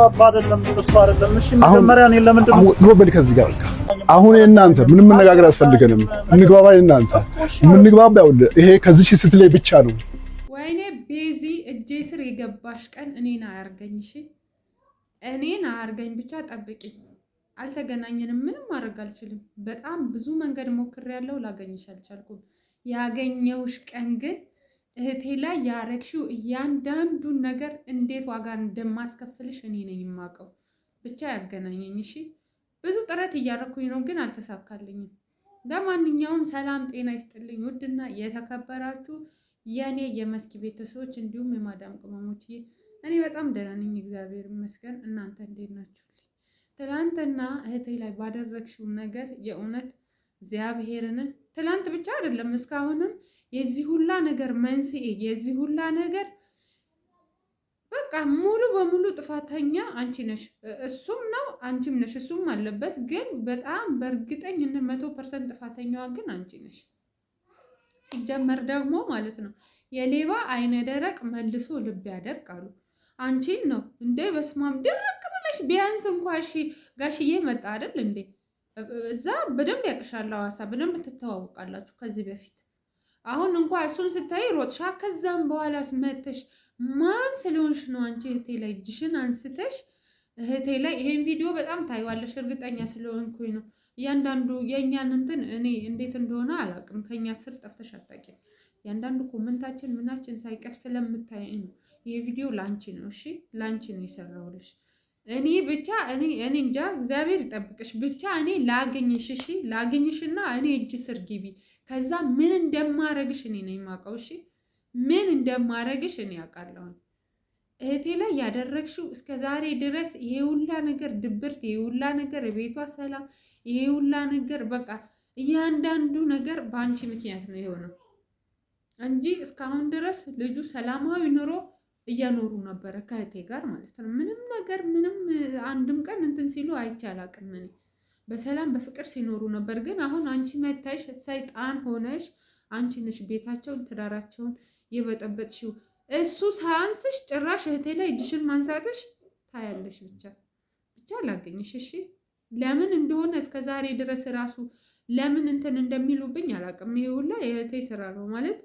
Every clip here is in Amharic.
አባ አይደለም እሱ አይደለም። እሺ መጀመሪያ እኔ ለምንድን ነው ጎበል ከዚህ ጋር አሁን እናንተ ምንም መነጋገር አያስፈልገንም። እንግባባ እናንተ የምንግባባ ይኸውልህ ይሄ ከዚህ ስትለይ ብቻ ነው። ወይኔ ቤዚ እጄ ስር የገባሽ ቀን እኔን አያርገኝ። እሺ እኔን አያርገኝ ብቻ ጠብቂኝ። አልተገናኘንም፣ ምንም ማድረግ አልችልም። በጣም ብዙ መንገድ ሞክሬያለሁ፣ ላገኝሽ አልቻልኩም። ያገኘውሽ ቀን ግን እህቴ ላይ ያረግሽው እያንዳንዱን ነገር እንዴት ዋጋ እንደማስከፍልሽ እኔ ነኝ የማውቀው። ብቻ ያገናኘኝ። እሺ ብዙ ጥረት እያደረኩኝ ነው፣ ግን አልተሳካልኝም። ለማንኛውም ሰላም ጤና ይስጥልኝ ውድና የተከበራችሁ የኔ የመስኪ ቤተሰቦች እንዲሁም የማዳም ቅመሞች፣ እኔ በጣም ደህና ነኝ፣ እግዚአብሔር ይመስገን። እናንተ እንዴት ናችሁ? ትላንትና እህቴ ላይ ባደረግሽው ነገር የእውነት እግዚአብሔርን ትላንት ብቻ አይደለም እስካሁንም የዚህ ሁላ ነገር መንስኤ የዚህ ሁላ ነገር በቃ ሙሉ በሙሉ ጥፋተኛ አንቺ ነሽ። እሱም ነው አንቺም ነሽ፣ እሱም አለበት። ግን በጣም በእርግጠኝነት 100% ጥፋተኛዋ ግን አንቺ ነሽ። ሲጀመር ደግሞ ማለት ነው የሌባ አይነ ደረቅ መልሶ ልብ ያደርቅ አሉ። አንቺን ነው እንዴ? በስማም ድርቅ ብለሽ ቢያንስ እንኳን እሺ ጋሽዬ መጣ አይደል እንዴ? እዛ በደንብ ያቅሻል፣ ሐዋሳ በደንብ ትተዋወቃላችሁ ከዚህ በፊት። አሁን እንኳን እሱን ስታይ ሮጥሻ። ከዛም በኋላ መተሽ ማን ስለሆንሽ ነው አንቺ እህቴ ላይ እጅሽን አንስተሽ እህቴ ላይ ይሄን ቪዲዮ በጣም ታይዋለሽ፣ እርግጠኛ ስለሆንኩኝ ነው። እያንዳንዱ የእኛን እንትን እኔ እንዴት እንደሆነ አላውቅም፣ ከኛ ስር ጠፍተሽ አታውቂም። እያንዳንዱ ኮመንታችን ምናችን ሳይቀር ስለምታይ ነው። ይሄ ቪዲዮ ላንቺ ነው። እሺ ላንቺ ነው የሰራሁልሽ። እኔ ብቻ እኔ እንጃ፣ እግዚአብሔር ይጠብቅሽ። ብቻ እኔ ላገኝሽ፣ እሺ ላገኝሽና እኔ እጅ ስር ግቢ። ከዛ ምን እንደማረግሽ እኔ ነኝ የማውቀው። እሺ ምን እንደማረግሽ እኔ አውቃለሁ። እህቴ ላይ ያደረግሽው እስከ ዛሬ ድረስ ይሄ ሁላ ነገር ድብርት፣ ይሄ ሁላ ነገር ቤቷ ሰላም፣ ይሄ ሁላ ነገር በቃ እያንዳንዱ ነገር በአንቺ ምክንያት ነው የሆነው እንጂ እስካሁን ድረስ ልጁ ሰላማዊ ኑሮ እያኖሩ ነበረ ከእህቴ ጋር ማለት ነው። ምንም ነገር ምንም አንድም ቀን እንትን ሲሉ አይቼ አላውቅም። እኔ በሰላም በፍቅር ሲኖሩ ነበር። ግን አሁን አንቺ መታሽ ሰይጣን ሆነሽ አንቺ ነሽ ቤታቸውን ትዳራቸውን የበጠበጥሽው። እሱ ሳያንስሽ ጭራሽ እህቴ ላይ እጅሽን ማንሳትሽ ታያለሽ። ብቻ ላገኝሽ። እሺ ለምን እንደሆነ እስከ ዛሬ ድረስ ራሱ ለምን እንትን እንደሚሉብኝ አላውቅም። ይሄ ሁላ የእህቴ ስራ ነው ማለት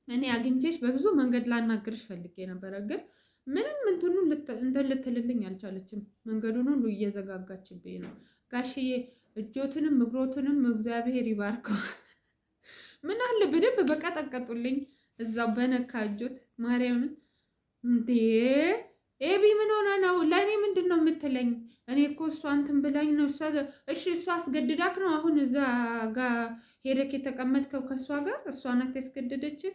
እኔ አግኝቼሽ በብዙ መንገድ ላናግርሽ ፈልጌ ነበረ፣ ግን ምንም እንትን ልትልልኝ አልቻለችም። መንገዱን ሁሉ እየዘጋጋችብኝ ነው። ጋሽዬ እጆትንም እግሮትንም እግዚአብሔር ይባርከው። ምን አለ በደንብ በቀጠቀጡልኝ እዛው በነካ እጆት ማርያምን። እንዴ ኤቢ ምን ሆነ ነው? ለእኔ ምንድን ነው የምትለኝ? እኔ እኮ እሷ እንትን ብላኝ ነው። እሺ እሷ አስገድዳክ ነው አሁን እዛ ጋር ሄደክ የተቀመጥከው ከእሷ ጋር? እሷ ናት ያስገደደችን።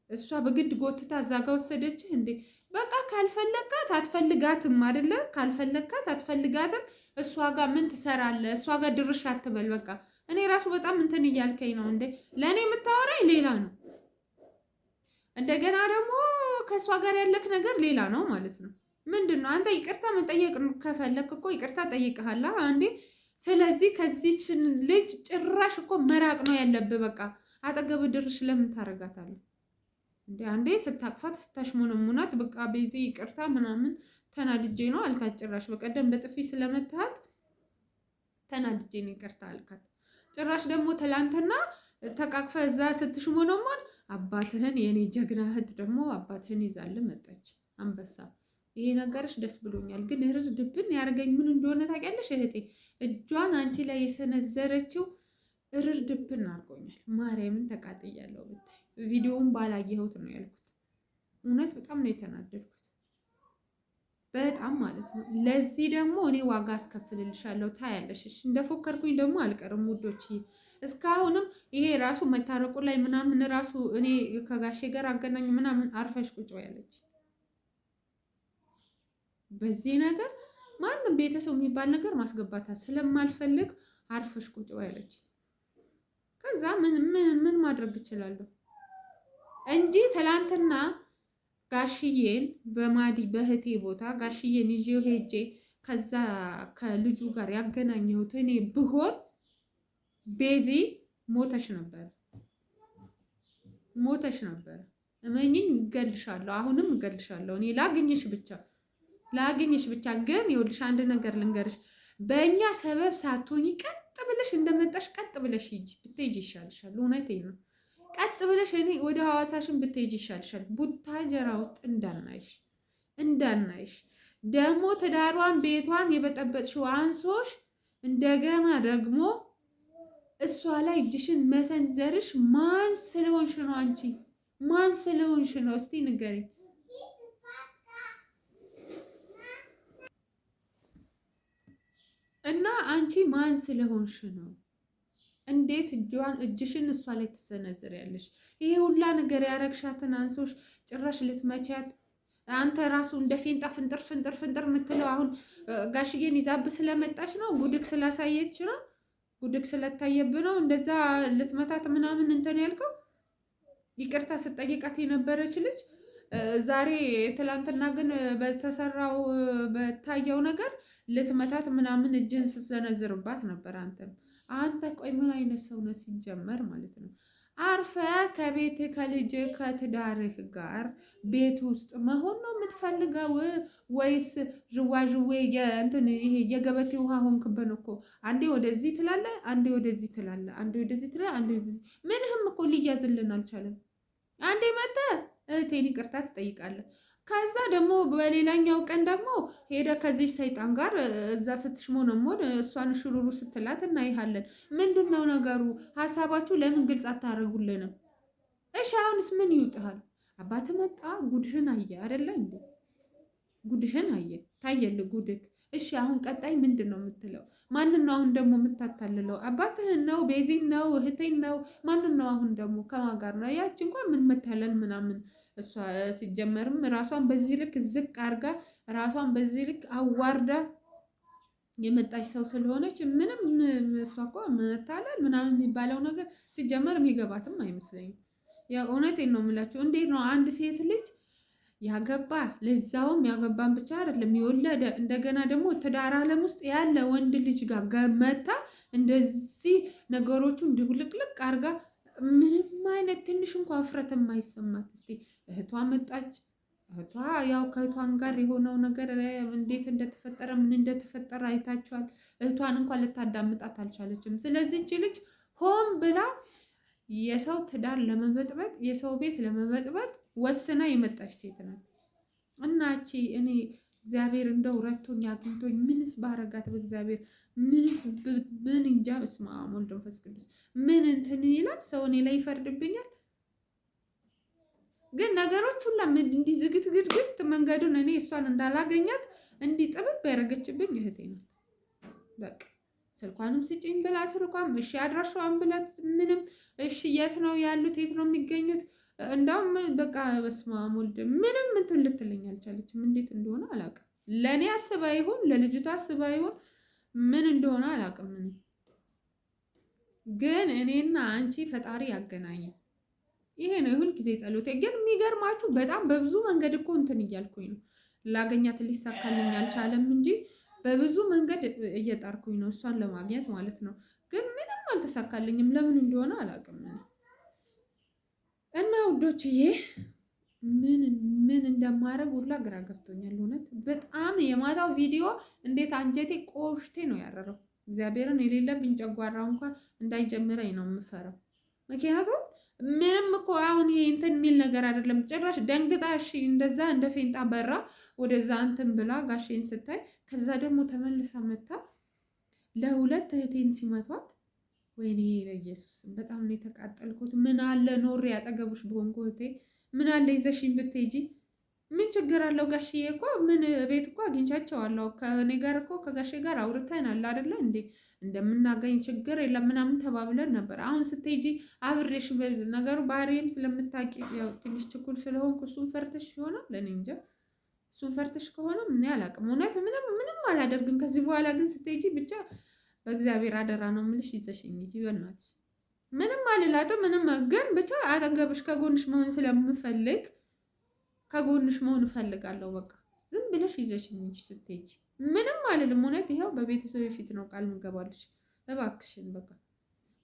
እሷ በግድ ጎትታ እዛ ጋር ወሰደችህ እንዴ? በቃ ካልፈለካት አትፈልጋትም አይደለ? ካልፈለካት አትፈልጋትም። እሷ ጋር ምን ትሰራለህ? እሷ ጋር ድርሽ አትበል። በቃ እኔ ራሱ በጣም እንትን እያልከኝ ነው እንዴ? ለእኔ የምታወራኝ ሌላ ነው፣ እንደገና ደግሞ ከእሷ ጋር ያለክ ነገር ሌላ ነው ማለት ነው። ምንድን ነው አንተ ይቅርታ መጠየቅ ከፈለክ እኮ ይቅርታ ጠይቀሃላ አንዴ። ስለዚህ ከዚች ልጅ ጭራሽ እኮ መራቅ ነው ያለብህ። በቃ አጠገብ ድርሽ ለምን ታረጋታለህ እንዴ? አንዴ ስታቅፋት ስታሽሞነሙናት በቃ ቤዚ ይቅርታ ምናምን ተናድጄ ነው አልካት። ጭራሽ በቀደም በጥፊ ስለመታሃት ተናድጄ ነው ይቅርታ አልካት። ጭራሽ ደግሞ ትላንትና ተቃቅፈ እዛ ስትሽሞነሙን አባትህን የኔ ጀግና እህት ደግሞ አባትህን ይዛልህ መጣች አንበሳ። ይሄ ነገርሽ ደስ ብሎኛል። ግን እርር ድብን ያደርገኝ ምን እንደሆነ ታውቂያለሽ እህቴ? እጇን አንቺ ላይ የሰነዘረችው እርር ድብን አድርጎኛል። ማርያምን ተቃጥያለሁ ብታይ። ቪዲዮውን ባላየሁት ነው ያልኩት። እውነት በጣም ነው የተናደድኩት፣ በጣም ማለት ነው። ለዚህ ደግሞ እኔ ዋጋ አስከፍልልሻለሁ ታያለሽ። እሺ እንደፎከርኩኝ ደግሞ አልቀርም ውዶች። እስካሁንም ይሄ ራሱ መታረቁ ላይ ምናምን ራሱ እኔ ከጋሼ ጋር አገናኝ ምናምን አርፈሽ ቁጭ ያለች በዚህ ነገር ማንም ቤተሰብ የሚባል ነገር ማስገባታት ስለማልፈልግ አርፈሽ ቁጭ ያለች። ከዛ ምን ማድረግ እችላለሁ እንጂ ትላንትና ጋሽዬን በማዲ በህቴ ቦታ ጋሽዬን ይዤው ሄጄ ከዛ ከልጁ ጋር ያገናኘሁት እኔ ብሆን ቤዚ ሞተሽ ነበር። እመኝኝ እገልሻለሁ፣ አሁንም እገልሻለሁ። እኔ ላግኝሽ ብቻ ላግኝሽ ብቻ። ግን ይኸውልሽ አንድ ነገር ልንገርሽ፣ በእኛ ሰበብ ሳትሆኚ ቀጥ ብለሽ እንደመጣሽ ቀጥ ብለሽ ሂጂ፣ ብትሄጂ ይሻልሻል። እውነቴን ነው። ቀጥ ብለሽ እኔ ወደ ሐዋሳሽን ብትሄጂ ይሻልሻል። ቡታጀራ ውስጥ እንዳናይሽ ደግሞ ትዳሯን ቤቷን የበጠበጥሽው አንሶሽ እንደገና ደግሞ እሷ ላይ እጅሽን መሰንዘርሽ ማን ስለሆንሽ ነው? አንቺ ማን ስለሆንሽ ነው? እስቲ ንገሪኝ። እና አንቺ ማን ስለሆንሽ ነው? እንዴት እጅሽን እሷ ላይ ትሰነዝሪያለሽ? ይሄ ሁላ ነገር ያረግሻትን አንሶሽ ጭራሽ ልትመቻት አንተ ራሱ እንደ ፌንጣ ፍንጥር የምትለው አሁን ጋሽዬን ይዛብህ ስለመጣች ነው? ጉድክ ስላሳየች ነው? ጉድክ ስለታየብህ ነው እንደዛ ልትመታት ምናምን እንትን ያልከው? ይቅርታ ስጠይቃት የነበረች ልጅ ዛሬ ትላንትና ግን በታየው ነገር ልትመታት ምናምን እጅን ስትዘነዝርባት ነበር። አንተ ቆይ ምን አይነት ሰው ነህ ሲጀመር ማለት ነው? አርፈ ከቤት ከልጅ ከትዳርህ ጋር ቤት ውስጥ መሆን ነው የምትፈልገው ወይስ ዥዋዥዌ ይሄ የገበቴ ውሃ ሆንክብን እኮ። አንዴ ወደዚህ ትላለ፣ አንዴ ወደዚህ ትላለ፣ አንዴ ወደዚህ ትላለ፣ አንዴ ወደዚህ። ምንህም እኮ ሊያዝልን አልቻለም። አንዴ መጣ እህቴን ይቅርታ ትጠይቃለህ። ከዛ ደግሞ በሌላኛው ቀን ደግሞ ሄደ ከዚህ ሰይጣን ጋር እዛ ስትሽሞነሞን እሷን ሽሩሩ ስትላት እናይሃለን። ምንድን ነው ነገሩ? ሀሳባችሁ ለምን ግልጽ አታደርጉልንም? እሺ አሁንስ ምን ይውጥሃል? አባት መጣ ጉድህን አየ አይደለ እንዴ? ጉድህን አየ ታየልህ ጉድህ። እሺ አሁን ቀጣይ ምንድን ነው የምትለው? ማንን ነው አሁን ደግሞ የምታታልለው? አባትህን ነው? ቤዚን ነው? እህቴን ነው? ማንን ነው አሁን ደግሞ ከማን ጋር ነው? ያቺ እንኳን ምን መታለል ምናምን እሷ ሲጀመርም ራሷን በዚህ ልክ ዝቅ አርጋ ራሷን በዚህ ልክ አዋርዳ የመጣች ሰው ስለሆነች ምንም እሷ እኮ መታለል ምናምን የሚባለው ነገር ሲጀመር የሚገባትም አይመስለኝም። ያው እውነቴን ነው የምላችሁ። እንዴት ነው አንድ ሴት ልጅ ያገባ ለዛውም ያገባን ብቻ አይደለም የወለደ እንደገና ደግሞ ትዳር ዓለም ውስጥ ያለ ወንድ ልጅ ጋር ገመታ እንደዚህ ነገሮቹን ድብልቅልቅ አርጋ ምንም አይነት ትንሽ እንኳን እፍረት የማይሰማት። እስቲ እህቷ መጣች። እህቷ ያው ከእህቷን ጋር የሆነው ነገር እንዴት እንደተፈጠረ ምን እንደተፈጠረ አይታችኋል። እህቷን እንኳን ልታዳምጣት አልቻለችም። ስለዚህ እቺ ልጅ ሆን ብላ የሰው ትዳር ለመበጥበጥ የሰው ቤት ለመበጥበጥ ወስና የመጣች ሴት ናት። እናቺ እኔ እግዚአብሔር እንደው ረቶኝ አግኝቶኝ ምንስ ባረጋት በእግዚአብሔር ምን እንጃ። በስመ አብ ወወልድ ወመንፈስ ቅዱስ ምን እንትን ይላል ሰው እኔ ላይ ይፈርድብኛል። ግን ነገሮች ሁላ እንዲህ ዝግትግትግት መንገዱን እኔ እሷን እንዳላገኛት እንዲህ ጥብብ ያደረገችብኝ እህቴ ናት። በቃ ስልኳንም ስጭኝ ብላ ስልኳም እሺ አድራሻዋን ብላት ምንም እሺ የት ነው ያሉት የት ነው የሚገኙት እንዳውም በቃ በስመ አብ ወልድ ምንም እንትን ልትለኝ አልቻለችም። እንዴት እንደሆነ አላውቅም። ለእኔ አስባ ይሆን ለልጅቷ አስባ ይሆን ምን እንደሆነ አላውቅም። ግን እኔና አንቺ ፈጣሪ ያገናኘን ይሄ ነው ሁል ጊዜ ጸሎቴ። ግን የሚገርማችሁ በጣም በብዙ መንገድ እኮ እንትን እያልኩኝ ነው ላገኛት ሊሳካልኝ አልቻለም እንጂ በብዙ መንገድ እየጣርኩኝ ነው እሷን ለማግኘት ማለት ነው። ግን ምንም አልተሳካልኝም። ለምን እንደሆነ አላውቅም። እና ውዶችዬ ምን እንደማረግ ሁላ ግራ ገብቶኛል። እውነት በጣም የማታው ቪዲዮ እንዴት አንጀቴ ቆሽቴ ነው ያረረው። እግዚአብሔርን የሌለብኝ ጨጓራው እንኳን እንዳይጀምረኝ ነው የምፈራው። ምክንያቱም ምንም እኮ አሁን ይሄ እንትን የሚል ነገር አይደለም። ጭራሽ ደንግጣ እሺ እንደዛ እንደ ፌንጣ በራ ወደዛ እንትን ብላ ጋሼን ስታይ ከዛ ደግሞ ተመልሳ መታ ለሁለት እህቴን ሲመቷት ወይኔ በኢየሱስ በጣም ነው የተቃጠልኩት። ምን አለ ኖሬ ያጠገቡሽ በሆንኩ እህቴ፣ ምን አለ ይዘሽኝ ብትሄጂ ምን ችግር አለው? ጋሽዬ እኮ ምን ቤት እኮ አግኝቻቸዋለሁ። ከእኔ ጋር እኮ ከጋሼ ጋር አውርተናል አይደለ እንዴ? እንደምናገኝ ችግር የለም ምናምን ተባብለን ነበር። አሁን ስትሄጂ አብሬሽ ነገሩ ባህሪዬም ስለምታውቂ ያው ትንሽ ችኩል ስለሆንኩ እሱን ፈርተሽ ይሆናል። ለእኔ እንጃ እሱን ፈርተሽ ከሆነ ምን ያላቅም። እውነት ምንም አላደርግም ከዚህ በኋላ። ግን ስትሄጂ ብቻ በእግዚአብሔር አደራ ነው የምልሽ ይዘሽኝ ሂጂ በእናትሽ። ምንም አልላትም ምንም፣ ግን ብቻ አጠገብሽ ከጎንሽ መሆን ስለምፈልግ ከጎንሽ መሆን እፈልጋለሁ። በቃ ዝም ብለሽ ይዘሽኝ እንጂ ስትሄጂ ምንም አልልም። እውነት ይኸው በቤተሰብ ፊት ነው ቃል ምገባልሽ። እባክሽን በቃ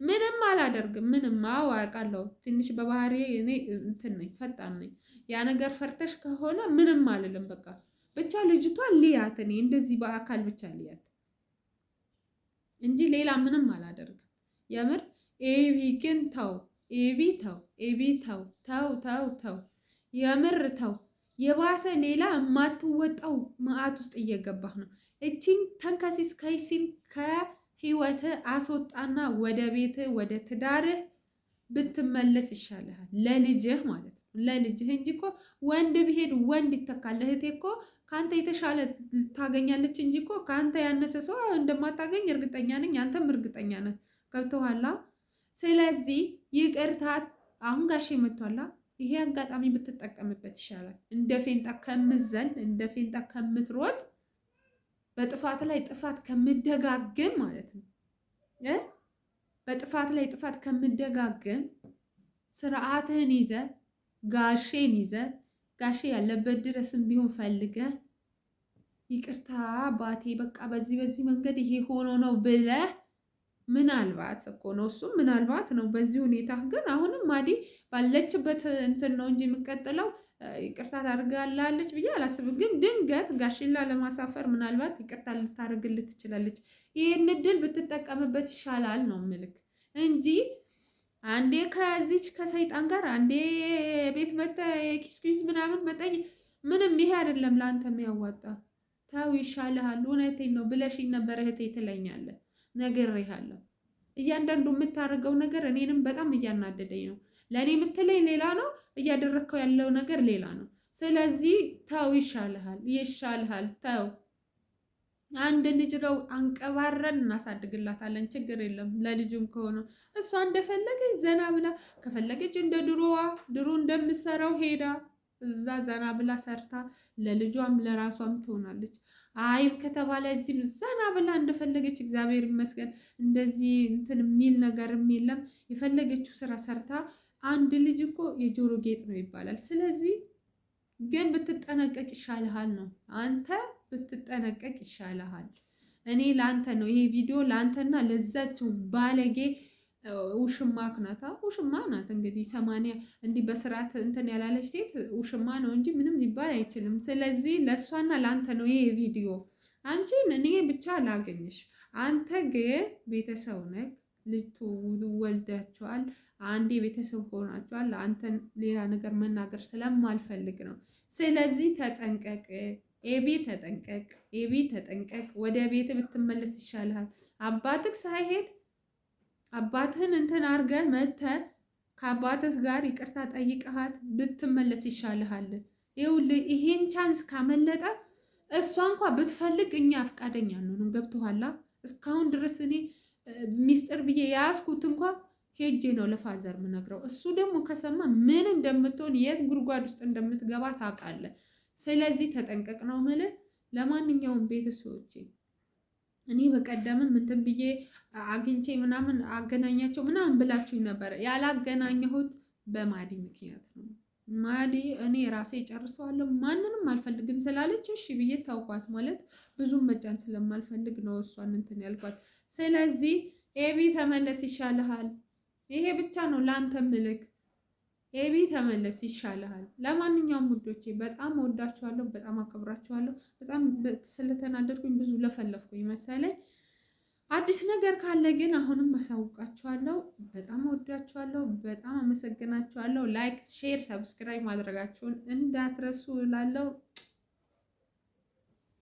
ምንም አላደርግም። ምንም አውቃለሁ። ትንሽ በባህሪ እኔ እንትን ነኝ፣ ፈጣን ነኝ። ያ ነገር ፈርተሽ ከሆነ ምንም አልልም። በቃ ብቻ ልጅቷን ልያት፣ እኔ እንደዚህ በአካል ብቻ ልያት እንጂ ሌላ ምንም አላደርግም። የምር ኤቢ ግን ተው፣ ኤቢ ተው፣ ኤቢ ተው፣ ተው ተው ተው፣ የምር ተው። የባሰ ሌላ የማትወጣው መዓት ውስጥ እየገባህ ነው። እቺን ተንከሲስ ከይሲን ከህይወት አስወጣና ወደ ቤት ወደ ትዳርህ ብትመለስ ይሻልሃል። ለልጅህ ማለት ነው፣ ለልጅህ እንጂ እኮ ወንድ ቢሄድ ወንድ ይተካል። እህቴ እኮ ከአንተ የተሻለ ታገኛለች እንጂ እኮ ከአንተ ያነሰ ሰው እንደማታገኝ እርግጠኛ ነኝ። አንተም እርግጠኛ ነህ። ገብቶሃል? ስለዚህ ይቅርታ። አሁን ጋሼ መጥቷላ። ይሄ አጋጣሚ ብትጠቀምበት ይሻላል። እንደ ፌንጣ ከምዘል፣ እንደ ፌንጣ ከምትሮጥ፣ በጥፋት ላይ ጥፋት ከምደጋግም ማለት ነው በጥፋት ላይ ጥፋት ከምደጋግም ስርዓትህን ይዘ ጋሼን ይዘ ጋሼ ያለበት ድረስም ቢሆን ፈልገ ይቅርታ ባቴ በቃ በዚህ መንገድ ይሄ ሆኖ ነው ብለህ ምናልባት እኮ ነው እሱም ምናልባት ነው። በዚህ ሁኔታ ግን አሁንም ማዲ ባለችበት እንትን ነው እንጂ የምቀጥለው ይቅርታ ታደርጋለች ብዬ አላስብም። ግን ድንገት ጋሽላ ለማሳፈር ምናልባት ይቅርታ ልታደርግልህ ትችላለች። ይህን እድል ብትጠቀምበት ይሻላል ነው ምልክ እንጂ አንዴ ከዚች ከሰይጣን ጋር አንዴ ቤት መተ ኤክስኪውዝ ምናምን መጠኝ ምንም ይሄ አይደለም ለአንተ የሚያዋጣ። ተው ይሻልሃል። እውነቴን ነው ብለሽኝ ነበር እህቴ ትለኛለህ። ነግሬሃለሁ። እያንዳንዱ የምታደርገው ነገር እኔንም በጣም እያናደደኝ ነው። ለእኔ የምትለኝ ሌላ ነው፣ እያደረግከው ያለው ነገር ሌላ ነው። ስለዚህ ተው ይሻልሃል፣ ይሻልሃል። ተው አንድ ልጅ ነው አንቀባረን እናሳድግላታለን። ችግር የለም። ለልጁም ከሆነ እሷ እንደፈለገች ዘና ብላ ከፈለገች እንደ ድሮ እንደምትሰራው ሄዳ እዛ ዘና ብላ ሰርታ ለልጇም ለራሷም ትሆናለች። አይም ከተባለ እዚህም ዘና ብላ እንደፈለገች እግዚአብሔር ይመስገን እንደዚህ እንትን የሚል ነገርም የለም። የፈለገችው ስራ ሰርታ አንድ ልጅ እኮ የጆሮ ጌጥ ነው ይባላል። ስለዚህ ግን ብትጠነቀቅ ይሻልሃል ነው። አንተ ብትጠነቀቅ ይሻልሃል። እኔ ለአንተ ነው ይሄ ቪዲዮ ለአንተና ለዛችው ባለጌ ውሽማክ ናታ። ውሽማ ናት እንግዲህ 80 እንዲህ በስርዓት እንትን ያላለች ሴት ውሽማ ነው እንጂ ምንም ሊባል አይችልም። ስለዚህ ለእሷና ለአንተ ነው ይሄ ቪዲዮ። አንቺን እኔ ብቻ ላገኝሽ። አንተ ግን ቤተሰብ ነህ፣ ልጅ ወልዳችኋል፣ አንዴ ቤተሰብ ሆናችኋል። አንተን ሌላ ነገር መናገር ስለማልፈልግ ነው። ስለዚህ ተጠንቀቅ ኤቢ፣ ተጠንቀቅ ኤቢ፣ ተጠንቀቅ። ወደ ቤት ብትመለስ ይሻልሃል። አባትህ ሳይሄድ አባትህን እንትን አድርገህ መተህ ከአባትህ ጋር ይቅርታ ጠይቀሃት ብትመለስ ይሻልሃል። ይኸውልህ ይሄን ቻንስ ካመለጠ እሷ እንኳ ብትፈልግ እኛ ፈቃደኛ አንሆንም። ገብቶሃል? እስካሁን ድረስ እኔ ሚስጥር ብዬ የያዝኩት እንኳ ሄጄ ነው ለፋዘር ምነግረው። እሱ ደግሞ ከሰማ ምን እንደምትሆን የት ጉድጓድ ውስጥ እንደምትገባ ታውቃለህ። ስለዚህ ተጠንቀቅ ነው የምልህ። ለማንኛውም ቤተሰቦቼ እኔ በቀደምም እንትን ብዬ አግኝቼ ምናምን አገናኛቸው ምናምን ብላችሁኝ ነበረ። ያላገናኘሁት በማዲ ምክንያት ነው። ማዲ እኔ ራሴ ጨርሰዋለሁ ማንንም አልፈልግም ስላለች እሺ ብዬ ታውቋት። ማለት ብዙም መጫን ስለማልፈልግ ነው እሷን እንትን ያልኳት። ስለዚህ ኤቢ ተመለስ ይሻልሃል። ይሄ ብቻ ነው ለአንተ ምልክ። ኤቢ ተመለስ ይሻልሃል። ለማንኛውም ውዶቼ በጣም ወዳችኋለሁ፣ በጣም አከብራችኋለሁ። በጣም ስለተናደድኩኝ ብዙ ለፈለፍኩኝ መሰለኝ። አዲስ ነገር ካለ ግን አሁንም አሳውቃችኋለሁ። በጣም ወዳችኋለሁ፣ በጣም አመሰግናችኋለሁ። ላይክ፣ ሼር፣ ሰብስክራይብ ማድረጋችሁን እንዳትረሱ እላለሁ።